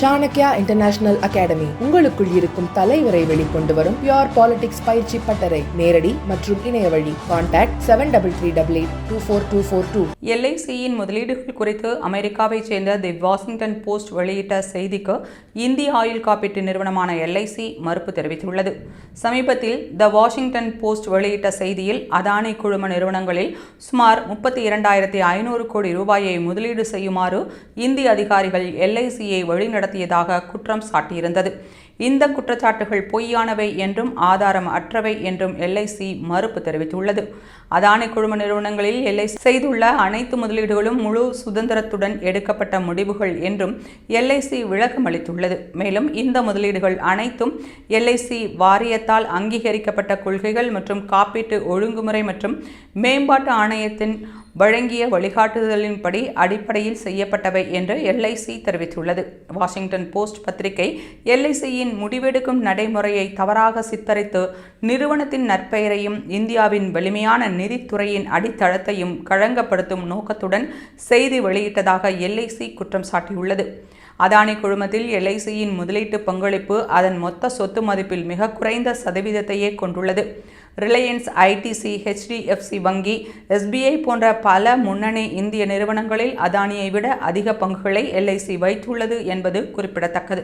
Chanakya international academy உங்களுக்குள் இருக்கும் தலைவரை வெளிக்கொண்டு வரும் பியூர் பாலிடிக்ஸ் பயிற்சி பட்டறை. நேரடி மற்றும் இணைய வழி. கான்டாக்ட் 7338824242. LICயின் முதலீடுகள் குறித்து அமெரிக்காவை சேர்ந்த தி வாஷிங்டன் போஸ்ட் வெளியிட்ட செய்திக்கு இந்திய ஆயுள் காப்பீட்டு நிறுவனமான LIC மறுப்பு தெரிவித்துள்ளது. சமீபத்தில் தி வாஷிங்டன் போஸ்ட் வெளியிட்ட செய்தியில் அதானி குழும நிறுவனங்களில் சுமார் 32,500 கோடி ரூபாயை முதலீடு செய்யுமாறு இந்திய அதிகாரிகள் LICயை வழிநடத்தியதாக குற்றம் சாட்டியிருந்தது. இந்த குற்றச்சாட்டுகள் பொய்யானவை என்றும் ஆதாரம் அற்றவை என்றும் LIC மறுப்பு தெரிவித்துள்ளது. அதானி குழும நிறுவனங்களில் LIC செய்துள்ள அனைத்து முதலீடுகளும் முழு சுதந்திரத்துடன் எடுக்கப்பட்ட முடிவுகள் என்றும் LIC விளக்கம் அளித்துள்ளது. மேலும் இந்த முதலீடுகள் அனைத்தும் LIC வாரியத்தால் அங்கீகரிக்கப்பட்ட கொள்கைகள் மற்றும் காப்பீட்டு ஒழுங்குமுறை மற்றும் மேம்பாட்டு ஆணையத்தின் வழங்கிய வழிகாட்டுதலின்படி அடிப்படையில் செய்யப்பட்டவை என்று LIC தெரிவித்துள்ளது. வாஷிங்டன் போஸ்ட் பத்திரிகை LICயின் முடிவெடுக்கும் நடைமுறையை தவறாக சித்தரித்து நிறுவனத்தின் நற்பெயரையும் இந்தியாவின் வலிமையான நிதித்துறையின் அடித்தளத்தையும் களங்கப்படுத்தும் நோக்கத்துடன் செய்தி வெளியிட்டதாக LIC குற்றம் சாட்டியுள்ளது. அதானி குழுமத்தில் LICயின் முதலீட்டு பங்களிப்பு அதன் மொத்த சொத்து மதிப்பில் மிக குறைந்த சதவீதத்தையே கொண்டுள்ளது. ரிலையன்ஸ், ITC, HDFC வங்கி, SBI போன்ற பல முன்னணி இந்திய நிறுவனங்களில் அதானியை விட அதிக பங்குகளை LIC வைத்துள்ளது என்பது குறிப்பிடத்தக்கது.